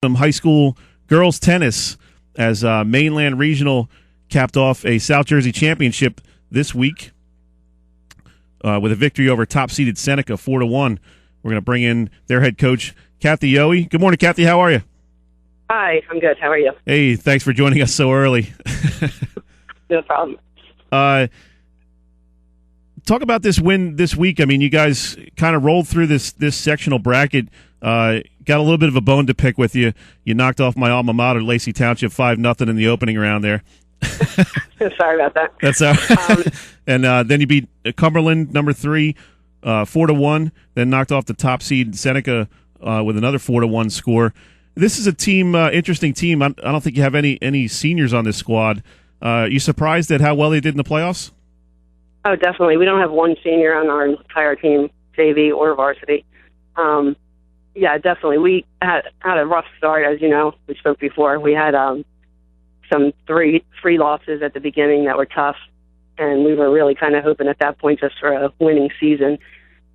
Some high school girls tennis as Mainland Regional capped off a South Jersey championship this week with a victory over top-seeded Seneca 4-1. We're going to bring in their head coach, Kathy Yohe. Good morning, Kathy. How are you? Hi, I'm good. How are you? Hey, thanks for joining us so early. No problem. Talk about this win this week. I mean, you guys kind of rolled through this sectional bracket. Got a little bit of a bone to pick with you. You knocked off my alma mater, Lacey Township, 5-0 in the opening round there. Sorry about that. That's all right. And then you beat Cumberland, number 3, 4-1. Then knocked off the top seed Seneca with another 4-1 score. This is a team, interesting team. I don't think you have any seniors on this squad. You surprised at how well they did in the playoffs? Oh, definitely. We don't have one senior on our entire team, JV or varsity. Yeah, definitely. We had a rough start, as you know. We spoke before. We had some three losses at the beginning that were tough, and we were really kind of hoping at that point just for a winning season.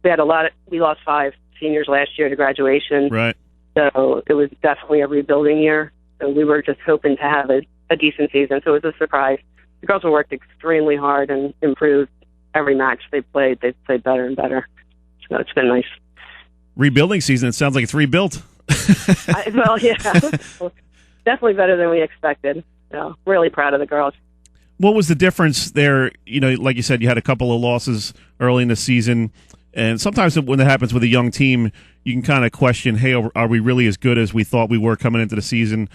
We lost 5 seniors last year to graduation. Right. So it was definitely a rebuilding year. So we were just hoping to have a decent season. So it was a surprise. The girls have worked extremely hard and improved every match they played. They've played better and better. So it's been nice. Rebuilding season. It sounds like it's rebuilt. Well, yeah. Definitely better than we expected. So really proud of the girls. What was the difference there? You know, like you said, you had a couple of losses early in the season. And sometimes when that happens with a young team, you can kind of question, hey, are we really as good as we thought we were coming into the season?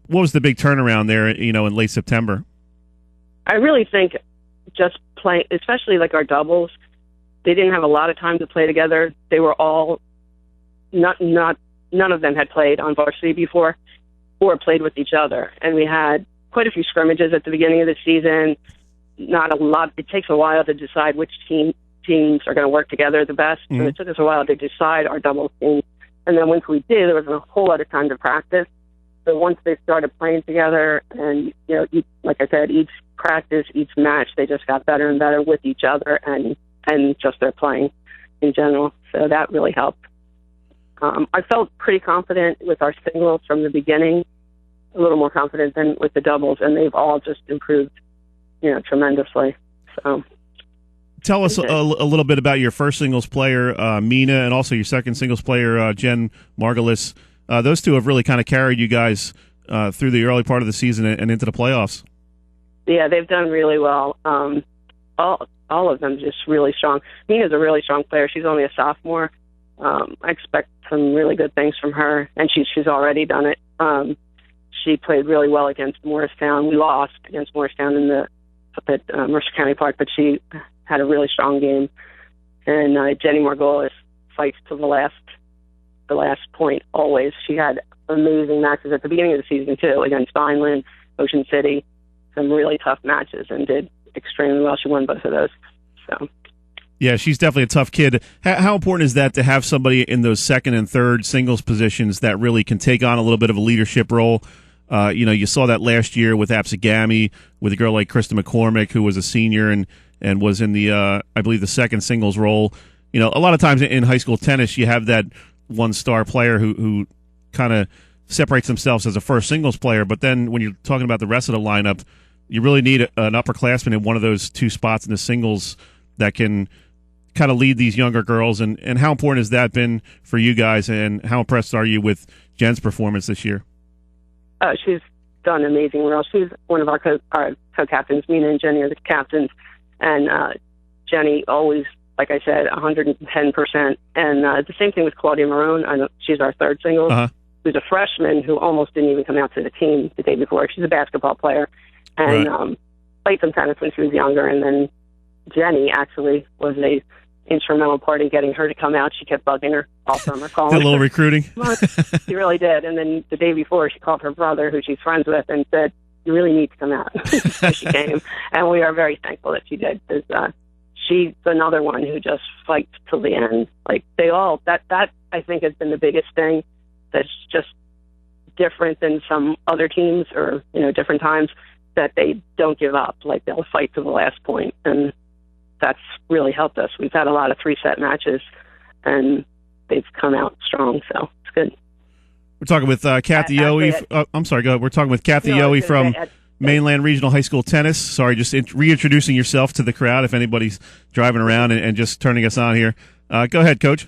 What was the big turnaround there, in late September? I really think just playing, especially like our doubles, they didn't have a lot of time to play together. They were all, none of them had played on varsity before or played with each other. And we had quite a few scrimmages at the beginning of the season. Not a lot. It takes a while to decide which teams are going to work together the best. Mm-hmm. And it took us a while to decide our doubles team. And then once we did, there was a whole lot of time to practice. So once they started playing together and, like I said, each practice, each match, they just got better and better with each other and just their playing in general. So that really helped. I felt pretty confident with our singles from the beginning, a little more confident than with the doubles, and they've all just improved, tremendously. So, tell us a little bit about your first singles player, Mina, and also your second singles player, Jen Margulis. Those two have really kind of carried you guys through the early part of the season and into the playoffs. Yeah, they've done really well. All of them just really strong. Mina's a really strong player. She's only a sophomore. I expect some really good things from her, and she's already done it. She played really well against Morristown. We lost against Morristown up at Mercer County Park, but she had a really strong game. And Jenny Margolis fights to the last point always. She had amazing matches at the beginning of the season too, against Mainland, Ocean City, some really tough matches, and did extremely well. She won both of those. So. Yeah, she's definitely a tough kid. How important is that to have somebody in those second and third singles positions that really can take on a little bit of a leadership role? You saw that last year with Apsagami, with a girl like Krista McCormick, who was a senior and was in the, I believe, the second singles role. A lot of times in high school tennis, you have that one-star player who kind of separates themselves as a first singles player, but then when you're talking about the rest of the lineup, you really need an upperclassman in one of those two spots in the singles that can kind of lead these younger girls. And how important has that been for you guys, and how impressed are you with Jen's performance this year? She's done amazing well. She's one of our co-captains. Mina and Jenny are the captains, and Jenny always, like I said, 110%. And the same thing with Claudia Marone. I know she's our third singles. Uh-huh. Who's a freshman who almost didn't even come out to the team the day before. She's a basketball player and right. Played some tennis when she was younger. And then Jenny actually was a instrumental part in getting her to come out. She kept bugging her all summer, calling did a little recruiting. She really did. And then the day before, she called her brother, who she's friends with, and said, "You really need to come out." So she came, and we are very thankful that she did, because she's another one who just fights till the end. Like they all, that I think has been the biggest thing that's just different than some other teams or different times, that they don't give up. Like they'll fight to the last point, and that's really helped us. We've had a lot of 3-set matches, and they've come out strong, so it's good. We're talking with Kathy Yohe. I'm sorry, go ahead. We're talking with Kathy Yohe from Mainland Regional High School Tennis. Sorry, just reintroducing yourself to the crowd if anybody's driving around and just turning us on here. Go ahead, Coach.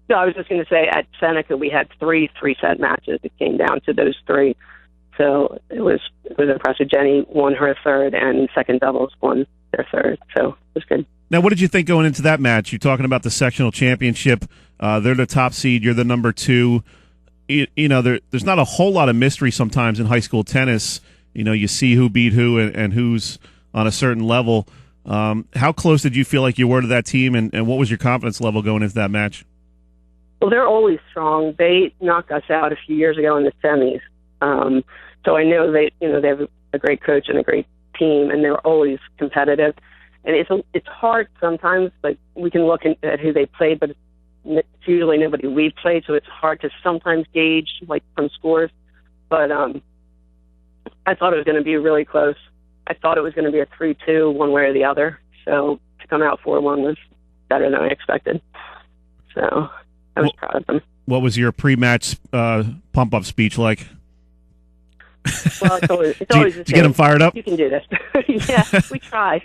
No, I was just going to say at Seneca we had three-set matches. It came down to those three. So it was impressive. Jenny won her third, and second doubles won their third. So it was good. Now, what did you think going into that match? You're talking about the sectional championship. They're the top seed. You're the number 2. There's not a whole lot of mystery sometimes in high school tennis. You see who beat who and who's on a certain level. How close did you feel like you were to that team, and what was your confidence level going into that match? Well, they're always strong. They knocked us out a few years ago in the semis. So I know they have a great coach and a great team, and they're always competitive. And it's hard sometimes. Like, we can look at who they played, but it's usually nobody we've played, so it's hard to sometimes gauge like from scores. But I thought it was going to be really close. I thought it was going to be a 3-2 one way or the other. So to come out 4-1 was better than I expected. So I was proud of them. What was your pre-match pump-up speech like? Well, it's always the same. Did you get them fired up? You can do this. Yeah, we try.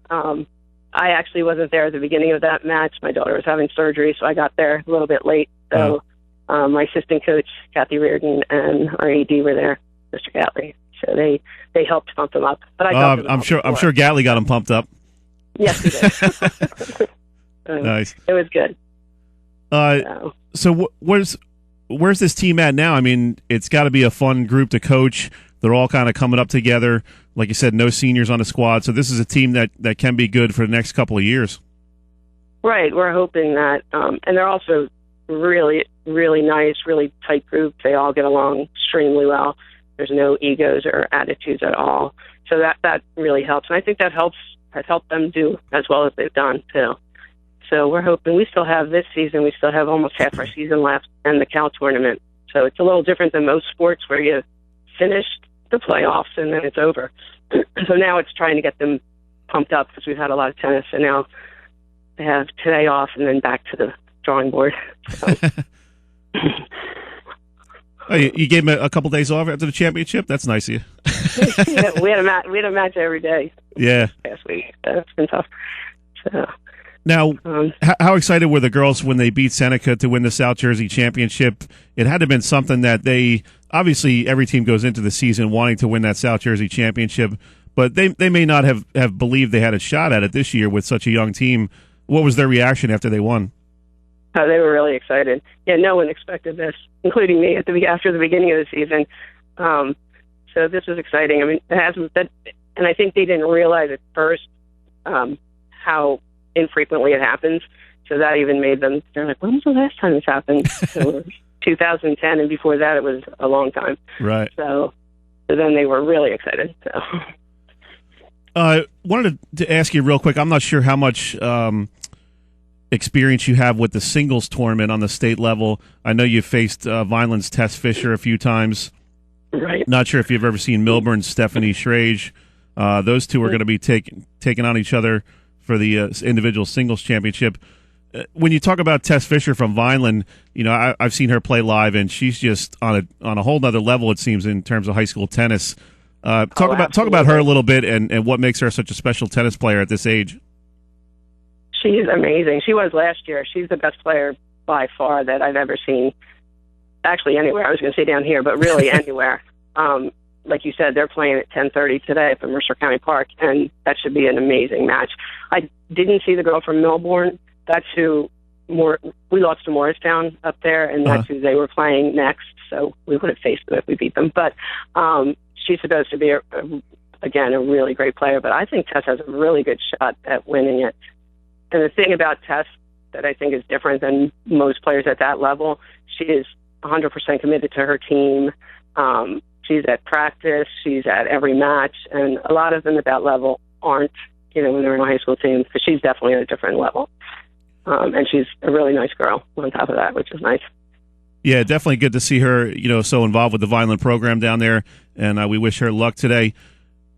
I actually wasn't there at the beginning of that match. My daughter was having surgery, so I got there a little bit late. So my assistant coach, Kathy Reardon, and our AD were there, Mr. Gatley. So they helped pump them up. But I'm sure Gatley got them pumped up. Yes, he did. Nice. It was good. So where's this team at now? I mean, it's got to be a fun group to coach. They're all kind of coming up together. Like you said, no seniors on the squad. So this is a team that can be good for the next couple of years. Right. We're hoping that. And they're also really, really nice, really tight group. They all get along extremely well. There's no egos or attitudes at all. So that really helps. And I think has helped them do as well as they've done, too. So we're hoping. We still have this season. We still have almost half our season left and the Cal tournament. So it's a little different than most sports where you finish the playoffs and then it's over. So now it's trying to get them pumped up because we've had a lot of tennis, and now they have today off and then back to the drawing board. So. Oh, you gave them a couple days off after the championship? That's nice of you. Yeah, we had a match every day. Yeah. Last week. It's been tough. So. Now, how excited were the girls when they beat Seneca to win the South Jersey Championship? It had to have been something that obviously every team goes into the season wanting to win that South Jersey Championship, but they may not have believed they had a shot at it this year with such a young team. What was their reaction after they won? They were really excited. Yeah, no one expected this, including me after the beginning of the season. So this was exciting. I mean, and I think they didn't realize at first how infrequently it happens. So that even made them, they're like, when was the last time this happened? So 2010, and before that it was a long time. Right. So then they were really excited. So wanted to ask you real quick, I'm not sure how much experience you have with the singles tournament on the state level. I know you faced Vineland's Tess Fisher a few times. Right. Not sure if you've ever seen Milburn's Stephanie Schrage. Those two are going to be taking on each other for the individual singles championship. When you talk about Tess Fisher from Vineland, I've seen her play live, and she's just on a whole nother level, it seems, in terms of high school tennis. Talk about her a little bit and what makes her such a special tennis player at this age. She's amazing. She was last year. She's the best player by far that I've ever seen. Actually, anywhere. I was going to say down here, but really anywhere. Like you said, they're playing at 10:30 today up in Mercer County Park, and that should be an amazing match. I didn't see the girl from Melbourne. That's who we lost to Morristown up there, and that's who they were playing next. So we would have faced them if we beat them. But she's supposed to be, again, a really great player. But I think Tess has a really good shot at winning it. And the thing about Tess that I think is different than most players at that level, she is 100% committed to her team. She's at practice. She's at every match. And a lot of them at that level aren't, when they're in a high school team, because she's definitely at a different level. And she's a really nice girl on top of that, which is nice. Yeah, definitely good to see her, so involved with the Vineland program down there. And we wish her luck today.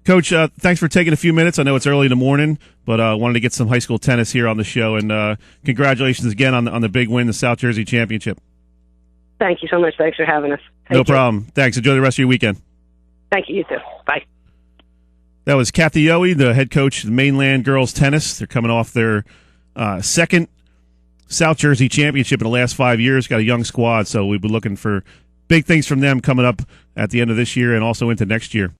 Coach, thanks for taking a few minutes. I know it's early in the morning, but I wanted to get some high school tennis here on the show. And congratulations again on the big win, the South Jersey Championship. Thank you so much. Thanks for having us. No problem. Thanks. Enjoy the rest of your weekend. Thank you. You too. Bye. That was Kathy Yohe, the head coach of Mainland girls tennis. They're coming off their second South Jersey championship in the last 5 years. Got a young squad, so we'll be looking for big things from them coming up at the end of this year and also into next year.